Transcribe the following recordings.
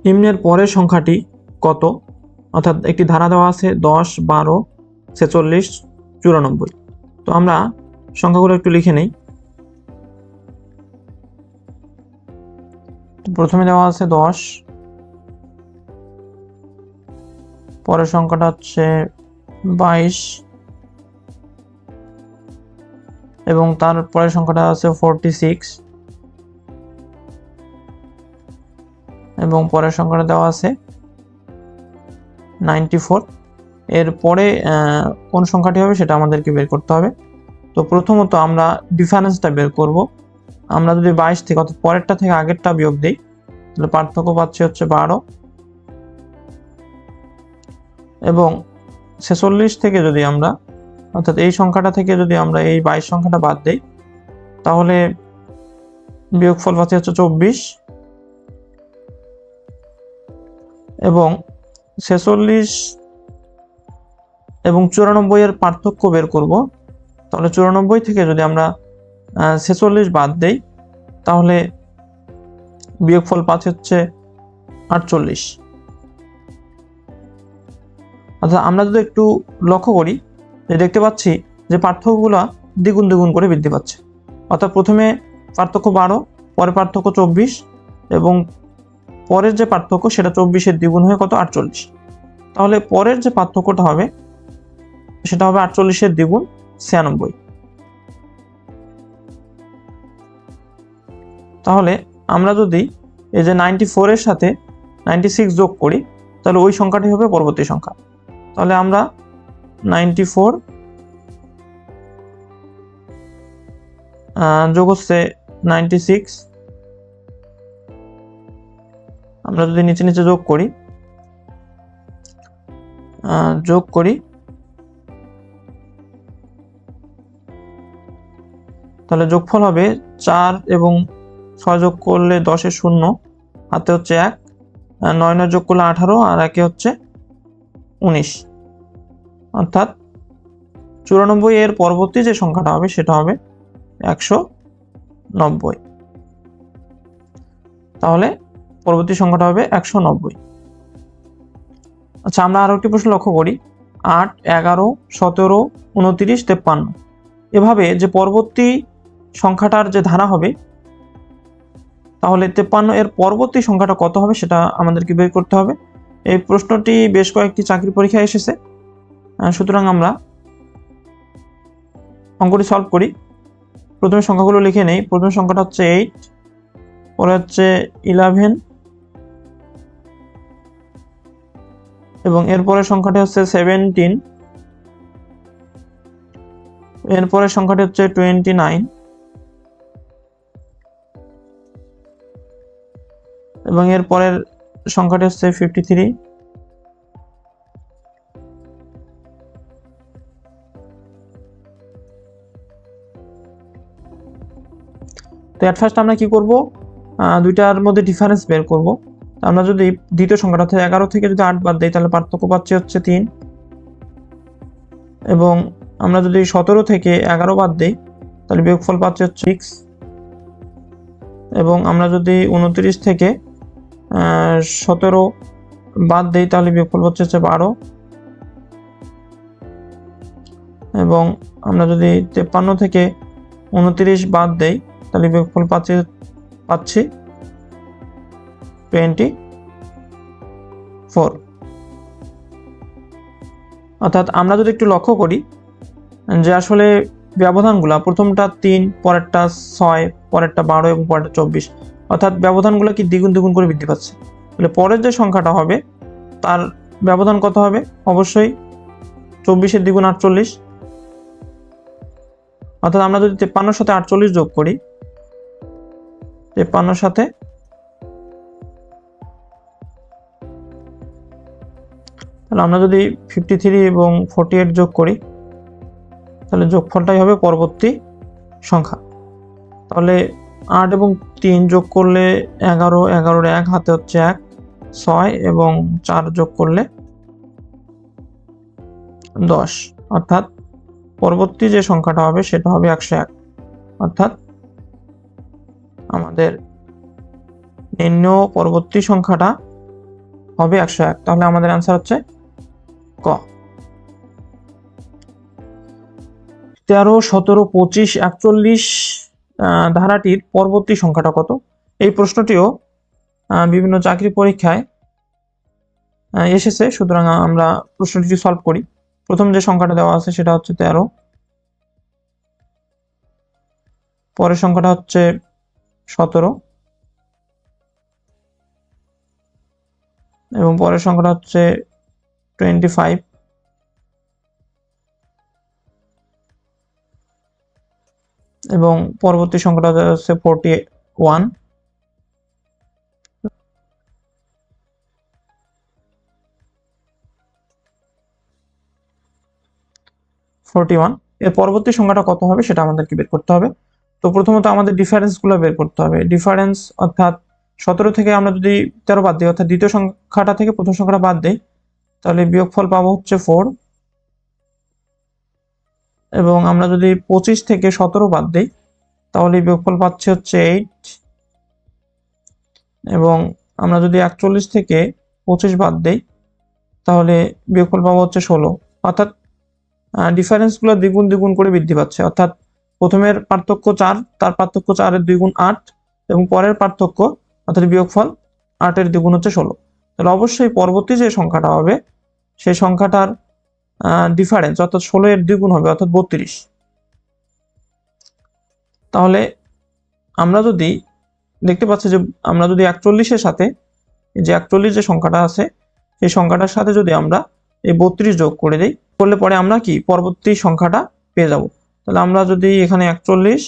নিম্নের পরের সংখ্যাটি কত? অর্থাৎ একটি ধারা দেওয়া আছে 10, 12, 46, 94। তো আমরা সংখ্যাগুলো একটু লিখে নেই। প্রথমে দেওয়া আছে 10, পরের সংখ্যাটা হচ্ছে 22 এবং তার পরের সংখ্যাটা আছে 46 এবং পরের সংখ্যাটা দেওয়া আছে 94। এর পরে কোন সংখ্যাটি হবে সেটা আমাদেরকে বের করতে হবে। তো প্রথমত আমরা ডিফারেন্সটা বের করব। আমরা যদি 22 থেকে অর্থাৎ পরেরটা থেকে আগেরটা বিয়োগ দিই তাহলে পার্থক্য পাচ্ছি হচ্ছে 12 এবং 46 থেকে যদি আমরা অর্থাৎ এই সংখ্যাটা থেকে যদি আমরা এই 22 সংখ্যাটা বাদ দিই তাহলে বিয়োগফল পাচ্ছি হচ্ছে 24 এবং 46 এবং 94 এর পার্থক্য বের করব। তাহলে 94 থেকে যদি আমরা 46 বাদ দেই তাহলে বিয়োগফল পাচ্ছি হচ্ছে 48। অর্থাৎ আমরা যদি একটু লক্ষ্য করি যে দেখতে পাচ্ছি যে পার্থক্যগুলো দ্বিগুণ দ্বিগুণ করে বৃদ্ধি পাচ্ছে। অর্থাৎ প্রথমে পার্থক্য 12, পরে পার্থক্য 24 এবং পরের যে পার্থক্য সেটা 24-এর দ্বিগুণ হয়ে কত 48। তাহলে পরের যে পার্থক্যটা হবে সেটা হবে 48-এর দ্বিগুণ 96। তাহলে আমরা যদি এই যে 94 এর সাথে 96 যোগ করি তাহলে ওই সংখ্যাটি হবে পরবর্তী সংখ্যা। তাহলে আমরা 94 যোগ হচ্ছে 96, আমরা যদি নিচে নিচে যোগ করি তাহলে যোগফল হবে 4 এবং 6 যোগ করলে 10-এর 0, হাতে হচ্ছে 1, 9 যোগ করলে 18 আর 1 হচ্ছে 19। অর্থাৎ 94 এর পরবর্তী যে সংখ্যাটা হবে সেটা হবে 190। তাহলে পরবর্তী সংখ্যাটা হবে 190। আচ্ছা, আমরা আরো একটি প্রশ্ন লক্ষ্য করি। 8, 11, 17, 29, 53 এভাবে যে পরবর্তী সংখ্যাটার যে ধারা হবে তাহলে 53 এর পরবর্তী সংখ্যাটা কত হবে সেটা আমাদেরকে বের করতে হবে। এই প্রশ্নটি বেশ কয়েকটি চাকরি পরীক্ষায় এসেছে। সুতরাং আমরা অঙ্কটি সলভ করি। প্রথমে সংখ্যাগুলো লিখে নেই। প্রথম সংখ্যাটা হচ্ছে 8, পরে হচ্ছে 11 এবং এরপরের সংখ্যাটি হচ্ছে 17, এরপরের সংখ্যাটি হচ্ছে 29 এবং এরপরের সংখ্যাটি হচ্ছে 53 তো এট ফার্স্ট আমরা কি করব, দুইটার মধ্যে ডিফারেন্স বের করব। আমরা যদি দ্বিতীয় সংখ্যাটা থেকে 11 থেকে যদি 8 বাদ দিই তাহলে পার্থক্য পাচ্ছি হচ্ছে 3 এবং আমরা যদি 17 থেকে 11 বাদ দিই তাহলে বিয়োগফল পাচ্ছি হচ্ছে 6 এবং আমরা যদি 29 থেকে 17 বাদ দিই তাহলে বিয়োগফল হচ্ছে 12 এবং আমরা যদি 53 থেকে 29 বাদ দেই তাহলে বিয়োগফল পাচ্ছি 24। অর্থাৎ আমরা যদি একটু লক্ষ্য করি যে আসলে ব্যবধানগুলা প্রথমটা 3, পরেরটা 6, পরেরটা 12 এবং পরেরটা 24, অর্থাৎ ব্যবধানগুলো কি দ্বিগুণ দ্বিগুণ করে বৃদ্ধি পাচ্ছে। তাহলে পরের যে সংখ্যাটা হবে তার ব্যবধান কত হবে? অবশ্যই 24-এর দ্বিগুণ 48। অর্থাৎ আমরা যদি 53-এর সাথে 48 যোগ করি, 53-এর সাথে তাহলে আমরা যদি 53 এবং 48 যোগ করি তাহলে যোগফলটাই হবে পরবর্তী সংখ্যা। তাহলে 8 এবং 3 যোগ করলে 11, 11-এর 1 হাতে হচ্ছে 1, 6 এবং 4 যোগ করলে 10। অর্থাৎ পরবর্তী যে সংখ্যাটা হবে সেটা হবে 101। অর্থাৎ আমাদের নিম্ন পরবর্তী সংখ্যাটা হবে 101। তাহলে আমাদের অ্যান্সার হচ্ছে ক। 13, 17, 25, 41 ধারাটির পরবর্তী সংখ্যাটা কত? এই প্রশ্নটিও বিভিন্ন চাকরি পরীক্ষায় এসেছে, সুতরাং আমরা প্রশ্নটি সলভ করি। প্রথম যে সংখ্যাটা দেওয়া আছে সেটা হচ্ছে 13, পরের সংখ্যাটা হচ্ছে 17 এবং পরের সংখ্যাটা হচ্ছে 25 এবং পরবর্তী সংখ্যাটা হচ্ছে 41। এর পরবর্তী সংখ্যাটা কত হবে সেটা আমাদেরকে বের করতে হবে। তো প্রথমত আমাদের ডিফারেন্সগুলো বের করতে হবে। ডিফারেন্স অর্থাৎ 17 থেকে আমরা যদি 13 বাদ দিই, অর্থাৎ দ্বিতীয় সংখ্যাটা থেকে প্রথম সংখ্যাটা বাদ দিই, তাহলে বিয়োগফল পাবো হচ্ছে 4। এবং আমরা যদি 25 থেকে 17 বাদ দিই, তাহলে বিয়োগফল পাচ্ছি হচ্ছে 8। এবং আমরা যদি 41 থেকে 25 বাদ দিই, তাহলে বিয়োগফল পাবো হচ্ছে 16। অর্থাৎ ডিফারেন্সগুলো দ্বিগুণ দ্বিগুণ করে বৃদ্ধি পাচ্ছে। অর্থাৎ প্রথমের পার্থক্য 4, তার পার্থক্য 4-এর 2 গুণ 8, এবং পরের পার্থক্য অর্থাৎ বিয়োগফল 8-এর 2 গুণ হচ্ছে 16। তাহলে অবশ্যই পরবর্তী যে সংখ্যাটা হবে সেই সংখ্যাটার ডিফারেন্স অর্থাৎ 16-এর 2 গুণ হবে, অর্থাৎ 32। তাহলে আমরা যদি দেখতে পাচ্ছি যে আমরা যদি 41-এর সাথে যে 41 যে সংখ্যাটা আছে সেই সংখ্যাটার সাথে যদি আমরা এই 32 যোগ করে দিই, করলে পরে আমরা কি পরবর্তী সংখ্যাটা পেয়ে যাব। তাহলে আমরা যদি এখানে 41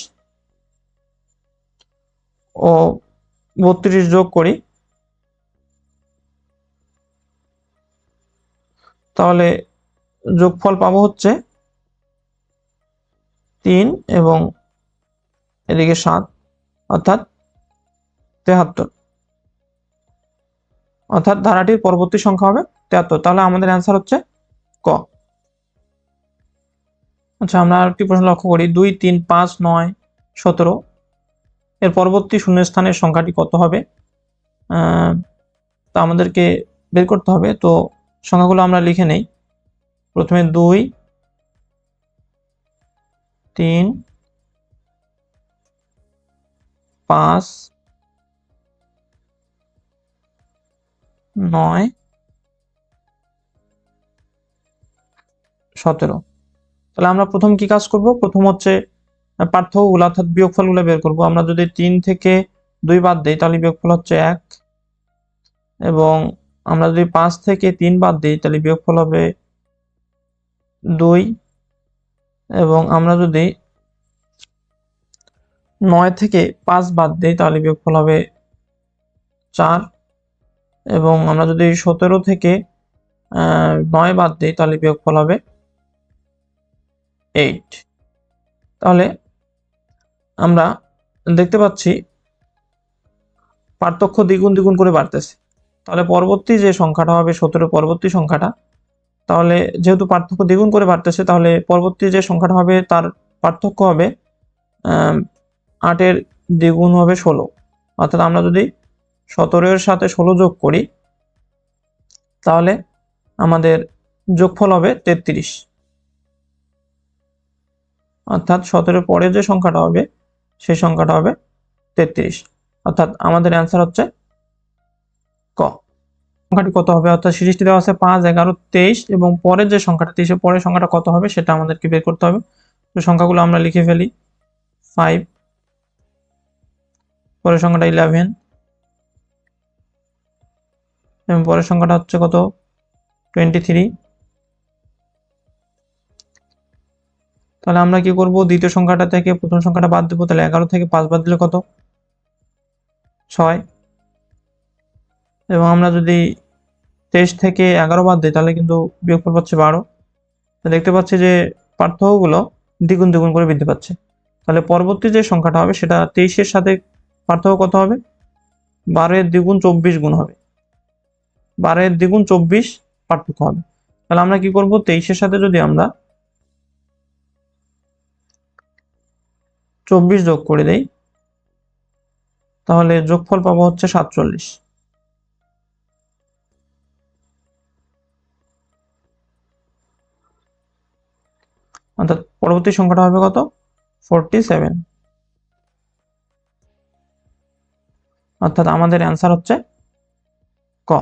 ও 32 যোগ করি, তাহলে যোগফল পাবো হচ্ছে 3 এবং এদিকে 7, অর্থাৎ 73। অর্থাৎ ধারাটির পরবর্তী সংখ্যা হবে 73। তাহলে আমাদের অ্যান্সার হচ্ছে ক। আচ্ছা, আমরা আরেকটি প্রশ্ন লক্ষ্য করি। 2, 3, 5, 9, 17 এর পরবর্তী শূন্যস্থানের সংখ্যাটি কত হবে? তা আমাদেরকে বের করতে হবে। তো সংখ্যাগুলো আমরা লিখে নেই। প্রথমে 2, 3, 5, 9, 17। তাহলে আমরা প্রথম কি কাজ করব? প্রথম হচ্ছে পার্থক্যগুলো অর্থাৎ বিয়োগফলগুলো বের করব। আমরা যদি 3 থেকে 2 বাদ দিই, তাহলে বিয়োগফল হচ্ছে 1। এবং আমরা যদি 5 থেকে 3 বাদ দিই, তাহলে বিয়োগফল হবে 2। এবং আমরা যদি 9 থেকে 5 বাদ দিই, তাহলে বিয়োগফল হবে 4। এবং আমরা যদি 17 থেকে 9 বাদ দিই, তাহলে বিয়োগফল হবে 8। তাহলে আমরা দেখতে পাচ্ছি পার্থক্য দ্বিগুণ দ্বিগুণ করে বাড়তেছে। তাহলে পরবর্তী যে সংখ্যাটা হবে 17 পরবর্তী সংখ্যাটা, তাহলে যেহেতু পার্থক্য দ্বিগুণ করে বাড়তেছে, তাহলে পরবর্তী যে সংখ্যাটা হবে তার পার্থক্য হবে 8-এর দ্বিগুণ হবে 16। অর্থাৎ আমরা যদি 17-এর সাথে 16 যোগ করি, তাহলে আমাদের যোগফল হবে 33। অর্থাৎ 17-এর পরে যে সংখ্যাটা হবে সেই সংখ্যাটা হবে 33। অর্থাৎ আমাদের অ্যান্সার হচ্ছে ক। সংখ্যাটি কত হবে? অর্থাৎ সিরিজটি দেওয়া আছে 5, 11, 23 এবং পরের যে সংখ্যাটা 23-এর পরের সংখ্যাটা কত হবে সেটা আমাদেরকে বের করতে হবে। তো সংখ্যাগুলো আমরা লিখে ফেলি। 5, পরের সংখ্যাটা 11 এবং পরের সংখ্যাটা হচ্ছে কত? 23। তাহলে আমরা কি করব? দ্বিতীয় সংখ্যাটা থেকে প্রথম সংখ্যাটা বাদ দেবো। তাহলে 11 থেকে 5 বাদ দিলে কত? 6। এবং আমরা যদি 23 থেকে 11 বাদ দিই, তাহলে কিন্তু বিয়োগফল পাচ্ছে 12। দেখতে পাচ্ছি যে পার্থক্যগুলো দ্বিগুণ দ্বিগুণ করে বৃদ্ধি পাচ্ছে। তাহলে পরবর্তী যে সংখ্যাটা হবে সেটা 23-এর সাথে পার্থক্য কত হবে? 12-এর দ্বিগুণ 24 গুণ হবে। 12-এর দ্বিগুণ 24 পার্থক্য হবে। তাহলে আমরা কি করব? 23-এর সাথে যদি আমরা 24 যোগ করে দেই, তাহলে যোগফল পাবো হচ্ছে 47। অর্থাৎ পরবর্তী সংখ্যাটা হবে কত? 47। অর্থাৎ আমাদের অ্যান্সার হচ্ছে ক।